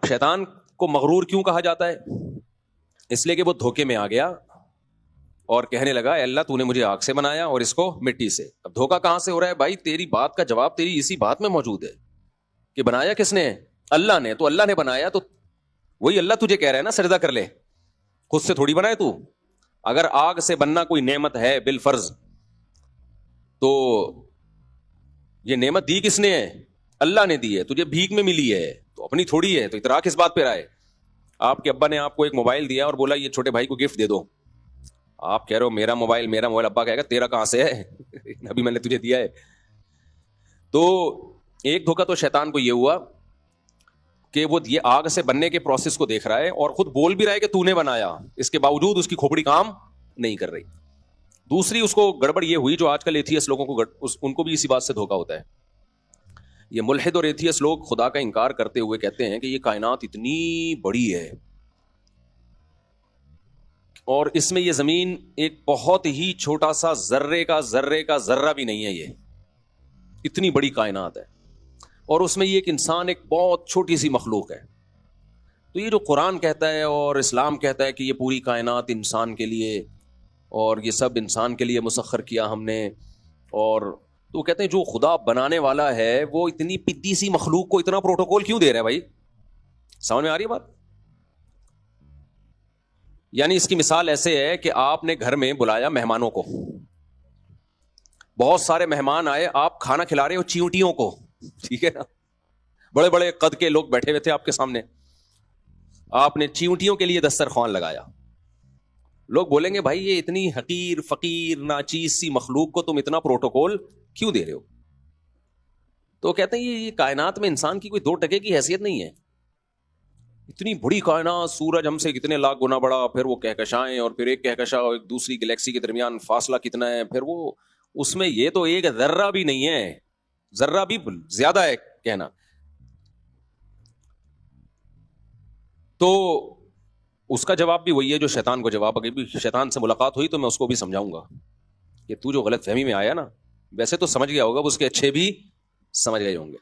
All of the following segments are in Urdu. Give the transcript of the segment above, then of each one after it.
شیطان کو مغرور کیوں کہا جاتا ہے؟ اس لیے کہ وہ دھوکے میں آ گیا اور کہنے لگا اے اللہ تو نے مجھے آگ سے بنایا اور اس کو مٹی سے. اب دھوکا کہاں سے ہو رہا ہے بھائی؟ تیری بات کا جواب تیری اسی بات میں موجود ہے کہ بنایا کس نے؟ اللہ نے. تو اللہ نے بنایا تو وہی اللہ تجھے کہہ رہا ہے نا سجدہ کر لے. خود سے تھوڑی بنائے تو. اگر آگ سے بننا کوئی نعمت ہے بالفرض تو یہ نعمت دی کس نے ہے؟ اللہ نے دی ہے. تجھے بھیک میں ملی ہے تو اپنی تھوڑی ہے. تو اطراع کس بات پہ رہا ہے؟ آپ کے ابا نے آپ کو ایک موبائل دیا اور بولا یہ چھوٹے بھائی کو گفٹ دے دو. آپ کہہ رہے ہو میرا موبائل. ابا کہے گا تیرا کہاں سے ہے؟ ابھی میں نے تجھے دیا ہے. تو ایک دھوکا تو شیطان کو یہ ہوا کہ وہ یہ آگ سے بننے کے پروسیس کو دیکھ رہا ہے اور خود بول بھی رہا ہے کہ تو نے بنایا, اس کے باوجود اس کی کھوپڑی کام نہیں کر رہی. دوسری اس کو گڑبڑ یہ ہوئی جو آج کل ایتھیسٹ لوگوں کو ان کو بھی اسی بات سے دھوکا ہوتا ہے. یہ ملحد اور ایتھیسٹ لوگ خدا کا انکار کرتے ہوئے کہتے ہیں کہ یہ کائنات اتنی بڑی ہے اور اس میں یہ زمین ایک بہت ہی چھوٹا سا ذرے کا ذرہ بھی نہیں ہے, یہ اتنی بڑی کائنات ہے اور اس میں یہ ایک انسان ایک بہت چھوٹی سی مخلوق ہے. تو یہ جو قرآن کہتا ہے اور اسلام کہتا ہے کہ یہ پوری کائنات انسان کے لیے اور یہ سب انسان کے لیے مسخر کیا ہم نے, اور تو کہتے ہیں جو خدا بنانے والا ہے وہ اتنی پتی سی مخلوق کو اتنا پروٹوکول کیوں دے رہا ہے بھائی؟ سمجھ میں آ رہی ہے بات؟ یعنی اس کی مثال ایسے ہے کہ آپ نے گھر میں بلایا مہمانوں کو, بہت سارے مہمان آئے, آپ کھانا کھلا رہے ہو چیونٹیوں کو, ٹھیک ہے نا, بڑے بڑے قد کے لوگ بیٹھے ہوئے تھے آپ کے سامنے, آپ نے چیونٹیوں کے لیے دسترخوان لگایا. لوگ بولیں گے بھائی یہ اتنی حقیر فقیر ناچیز سی مخلوق کو تم اتنا پروٹوکول کیوں دے رہے ہو؟ تو کہتے ہیں یہ کائنات میں انسان کی کوئی 2% کی حیثیت نہیں ہے. اتنی بڑی کائنات, سورج ہم سے کتنے لاکھ گنا بڑا, پھر وہ کہکشائیں اور پھر ایک کہکشاں اور ایک دوسری گلیکسی کے درمیان فاصلہ کتنا ہے, پھر وہ اس میں یہ تو ایک ذرہ بھی نہیں ہے, ذرہ بھی زیادہ ہے کہنا. تو اس کا جواب بھی وہی ہے جو شیطان کو جواب. اگر بھی شیطان سے ملاقات ہوئی تو میں اس کو بھی سمجھاؤں گا کہ تو جو غلط فہمی میں آیا نا, ویسے تو سمجھ گیا ہوگا, اس کے اچھے بھی سمجھ گئے ہوں گے,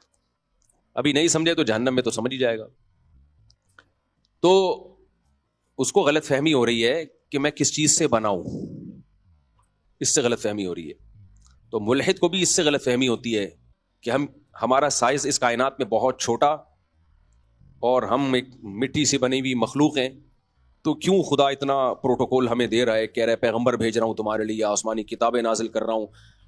ابھی نہیں سمجھے تو جہنم میں تو سمجھ ہی جائے گا. تو اس کو غلط فہمی ہو رہی ہے کہ میں کس چیز سے بناؤں, اس سے غلط فہمی ہو رہی ہے. تو ملحد کو بھی اس سے غلط فہمی ہوتی ہے کہ ہمارا سائز اس کائنات میں بہت چھوٹا اور ہم ایک مٹی سے بنی ہوئی مخلوق ہیں, تو کیوں خدا اتنا پروٹوکول ہمیں دے رہا ہے, کہہ رہا ہے پیغمبر بھیج رہا ہوں تمہارے لیے, آسمانی کتابیں نازل کر رہا ہوں,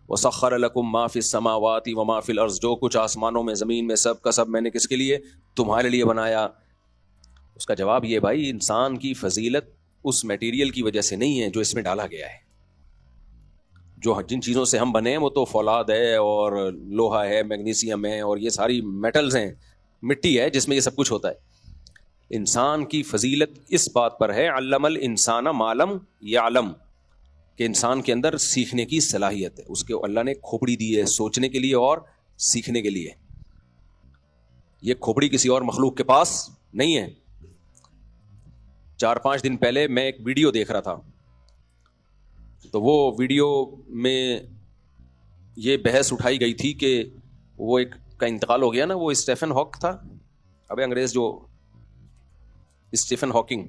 وَسَخَّرَ لَكُم مَا فِي السَّمَاوَاتِ وَمَا فِي الْأَرْضِ, جو کچھ آسمانوں میں زمین میں سب کا سب میں نے کس کے لیے؟ تمہارے لیے بنایا. اس کا جواب یہ بھائی انسان کی فضیلت اس میٹیریل کی وجہ سے نہیں ہے جو اس میں ڈالا گیا ہے. جو جن چیزوں سے ہم بنے ہیں وہ تو فولاد ہے اور لوہا ہے, میگنیسیم ہے اور یہ ساری میٹلز ہیں, مٹی ہے جس میں یہ سب کچھ ہوتا ہے. انسان کی فضیلت اس بات پر ہے علم الانسان ما لم یعلم, کہ انسان کے اندر سیکھنے کی صلاحیت ہے. اس کے اللہ نے کھوپڑی دی ہے سوچنے کے لیے اور سیکھنے کے لیے. یہ کھوپڑی کسی اور مخلوق کے پاس نہیں ہے. 4-5 دن پہلے میں ایک ویڈیو دیکھ رہا تھا, تو وہ ویڈیو میں یہ بحث اٹھائی گئی تھی کہ وہ ایک کا انتقال ہو گیا نا, وہ اسٹیفن ہاک تھا, ابے انگریز جو اسٹیفن ہاکنگ,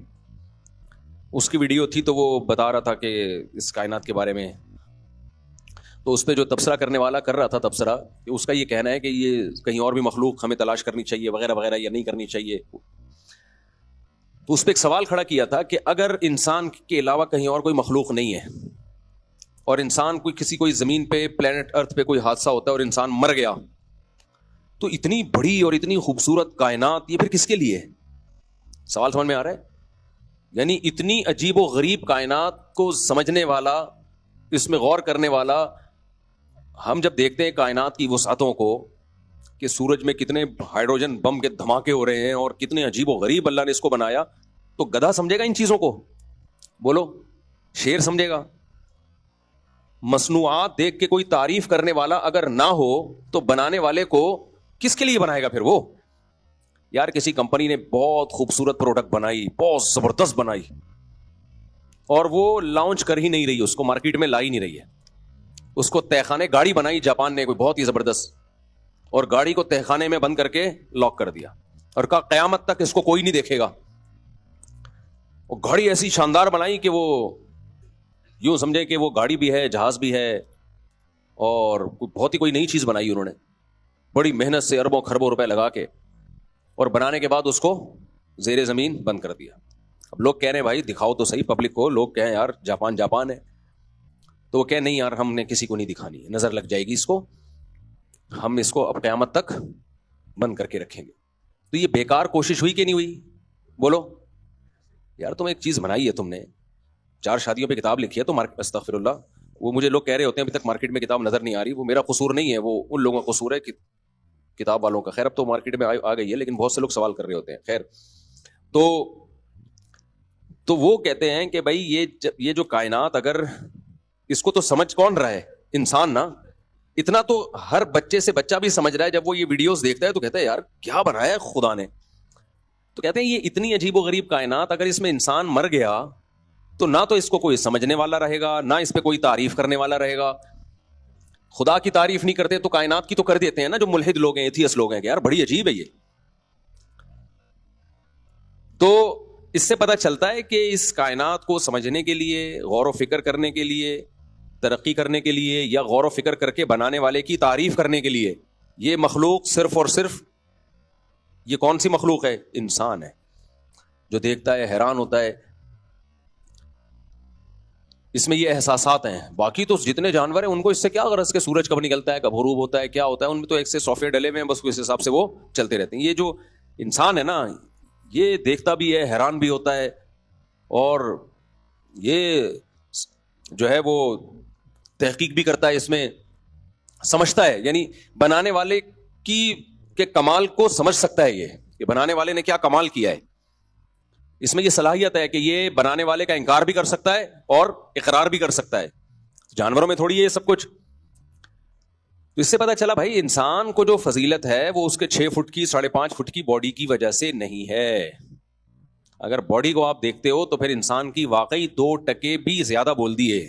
اس کی ویڈیو تھی. تو وہ بتا رہا تھا کہ اس کائنات کے بارے میں, تو اس پہ جو تبصرہ کرنے والا کر رہا تھا تبصرہ, کہ اس کا یہ کہنا ہے کہ یہ کہیں اور بھی مخلوق ہمیں تلاش کرنی چاہیے وغیرہ وغیرہ یا نہیں کرنی چاہیے. تو اس پہ ایک سوال کھڑا کیا تھا کہ اگر انسان کے علاوہ کہیں اور کوئی مخلوق نہیں ہے اور انسان کوئی زمین پہ پلینٹ ارتھ پہ کوئی حادثہ ہوتا ہے اور انسان مر گیا, تو اتنی بڑی اور اتنی خوبصورت کائنات یہ پھر کس کے لیے ہے؟ سوال سمجھ میں آ رہا ہے؟ یعنی اتنی عجیب و غریب کائنات کو سمجھنے والا, اس میں غور کرنے والا, ہم جب دیکھتے ہیں کائنات کی وسعتوں کو کہ سورج میں کتنے ہائیڈروجن بم کے دھماکے ہو رہے ہیں اور کتنے عجیب و غریب اللہ نے اس کو بنایا, تو گدھا سمجھے گا ان چیزوں کو؟ بولو, شیر سمجھے گا؟ مصنوعات دیکھ کے کوئی تعریف کرنے والا اگر نہ ہو تو بنانے والے کو کس کے لیے بنائے گا پھر وہ؟ یار کسی کمپنی نے بہت خوبصورت پروڈکٹ بنائی, بہت زبردست بنائی, اور وہ لانچ کر ہی نہیں رہی, اس کو مارکیٹ میں لا ہی نہیں رہی ہے. اس کو تہخانے گاڑی بنائی جاپان نے کوئی بہت ہی زبردست, اور گاڑی کو تہخانے میں بند کر کے لاک کر دیا, اور کہا قیامت تک اس کو کوئی نہیں دیکھے گا. وہ گاڑی ایسی شاندار بنائی کہ وہ یوں سمجھے کہ وہ گاڑی بھی ہے, جہاز بھی ہے, اور بہت ہی کوئی نئی چیز بنائی انہوں نے بڑی محنت سے, اربوں خربوں روپے لگا کے, اور بنانے کے بعد اس کو زیر زمین بند کر دیا. اب لوگ کہہ رہے ہیں بھائی دکھاؤ تو صحیح پبلک کو, لوگ کہیں یار جاپان ہے, تو وہ کہیں نہیں یار ہم نے کسی کو نہیں دکھانی, نظر لگ جائے گی اس کو, ہم اس کو اب قیامت تک بند کر کے رکھیں گے. تو یہ بیکار کوشش ہوئی کہ نہیں ہوئی؟ بولو یار, تم ایک چیز بنائی ہے, تم نے 4 شادیوں پہ کتاب لکھی ہے, تو استغفر اللہ, وہ مجھے لوگ کہہ رہے ہوتے ہیں ابھی تک مارکیٹ میں کتاب نظر نہیں آ رہی, وہ میرا قصور نہیں ہے, وہ ان لوگوں کا قصور ہے کتاب والوں کا. خیر اب تو مارکیٹ میں آ گئی ہے, لیکن بہت سے لوگ سوال کر رہے ہوتے ہیں. خیر تو وہ کہتے ہیں کہ بھائی یہ جو کائنات, اگر اس کو تو سمجھ کون رہا ہے؟ انسان نا. اتنا تو ہر بچے سے بچہ بھی سمجھ رہا ہے, جب وہ یہ ویڈیوز دیکھتا ہے تو کہتا ہے یار کیا بنایا ہے خدا نے. تو کہتے ہیں یہ اتنی عجیب و غریب کائنات, اگر اس میں انسان مر گیا تو نہ تو اس کو کوئی سمجھنے والا رہے گا, نہ اس پہ کوئی تعریف کرنے والا رہے گا. خدا کی تعریف نہیں کرتے تو کائنات کی تو کر دیتے ہیں نا, جو ملحد لوگ ہیں, ایتھیسٹ لوگ ہیں, کہ یار بڑی عجیب ہے یہ. تو اس سے پتہ چلتا ہے کہ اس کائنات کو سمجھنے کے لیے, غور و فکر کرنے کے لیے, ترقی کرنے کے لیے, یا غور و فکر کر کے بنانے والے کی تعریف کرنے کے لیے, یہ مخلوق صرف اور صرف یہ کون سی مخلوق ہے؟ انسان ہے, جو دیکھتا ہے حیران ہوتا ہے. اس میں یہ احساسات ہیں. باقی تو جتنے جانور ہیں ان کو اس سے کیا غرض کہ سورج کب نکلتا ہے, کب غروب ہوتا ہے, کیا ہوتا ہے, ان میں تو ایک سے سافٹ ویئر ڈلے ہوئے ہیں, بس اس حساب سے وہ چلتے رہتے ہیں. یہ جو انسان ہے نا, یہ دیکھتا بھی ہے, حیران بھی ہوتا ہے, اور یہ جو ہے وہ تحقیق بھی کرتا ہے, اس میں سمجھتا ہے, یعنی بنانے والے کے کمال کو سمجھ سکتا ہے, یہ کہ بنانے والے نے کیا کمال کیا ہے. اس میں یہ صلاحیت ہے کہ یہ بنانے والے کا انکار بھی کر سکتا ہے اور اقرار بھی کر سکتا ہے. جانوروں میں تھوڑی ہے یہ سب کچھ. تو اس سے پتہ چلا بھائی انسان کو جو فضیلت ہے وہ اس کے 6 فٹ کی 5.5 فٹ کی باڈی کی وجہ سے نہیں ہے. اگر باڈی کو آپ دیکھتے ہو تو پھر انسان کی واقعی 2% بھی زیادہ بول دیے,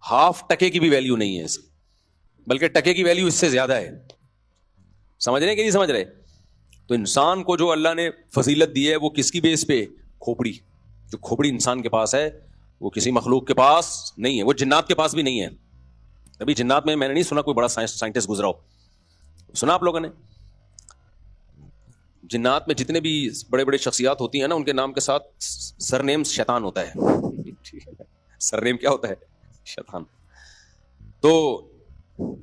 0.5% کی بھی ویلیو نہیں ہے اس کی, بلکہ ٹکے کی ویلیو اس سے زیادہ ہے. سمجھ رہے کہ نہیں سمجھ رہے؟ تو انسان کو جو اللہ نے فضیلت دی ہے وہ کس کی بیس پہ؟ کھوپڑی. جو کھوپڑی انسان کے پاس ہے وہ کسی مخلوق کے پاس نہیں ہے, وہ جنات کے پاس بھی نہیں ہے. ابھی جنات میں نے نہیں سنا کوئی بڑا سائنٹسٹ گزرا ہو, سنا آپ لوگوں نے؟ جنات میں جتنے بھی بڑے بڑے شخصیات ہوتی ہیں نا, ان کے نام کے ساتھ سر نیم شیطان ہوتا ہے. سر نیم کیا ہوتا ہے؟ شیطان. تو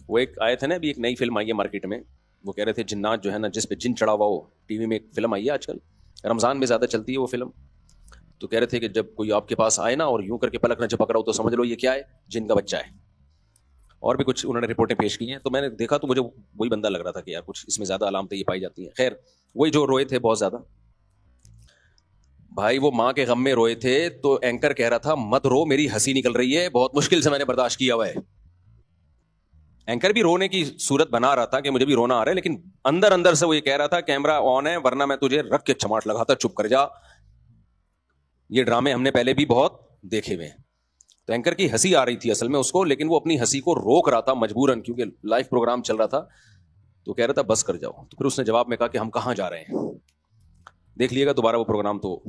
وہ ایک آئے تھے نا, ابھی ایک نئی فلم آئی ہے مارکیٹ میں, وہ کہہ رہے تھے جنات جو ہے نا, جس پہ جن چڑھا ہوا ہو, ٹی وی میں ایک فلم آئی ہے آج کل, رمضان میں زیادہ چلتی ہے وہ فلم. تو کہہ رہے تھے کہ جب کوئی آپ کے پاس آئے نا اور یوں کر کے پلک نہ جھپک رہا ہو تو سمجھ لو یہ کیا ہے؟ جن کا بچہ ہے. اور بھی کچھ انہوں نے رپورٹیں پیش کی ہیں, تو میں نے دیکھا تو مجھے وہی بندہ لگ رہا تھا کہ یار کچھ اس میں زیادہ علامتیں یہ پائی جاتی ہیں. خیر وہی جو روئے تھے بہت زیادہ بھائی, وہ ماں کے غم میں روئے تھے, تو اینکر کہہ رہا تھا مت رو, میری ہنسی نکل رہی ہے, بہت مشکل سے میں نے برداشت کیا ہوا ہے. اینکر بھی رونے کی صورت بنا رہا تھا کہ مجھے بھی رونا آ رہا ہے, لیکن اندر اندر سے وہ یہ کہہ رہا تھا کیمرہ آن ہے ورنہ میں تجھے رکھ کے چماٹ لگاتا, چپ کر جا. یہ ڈرامے ہم نے پہلے بھی بہت دیکھے ہوئے ہیں. تو اینکر کی ہنسی آ رہی تھی اصل میں اس کو, لیکن وہ اپنی ہنسی کو روک رہا تھا مجبوراً, کیونکہ لائیو پروگرام چل رہا تھا. تو کہہ رہا تھا بس کر جاؤ. تو پھر اس نے جواب میں کہا کہ ہم کہاں جا رہے ہیں, دیکھ لیے گا دوبارہ وہ پروگرام تو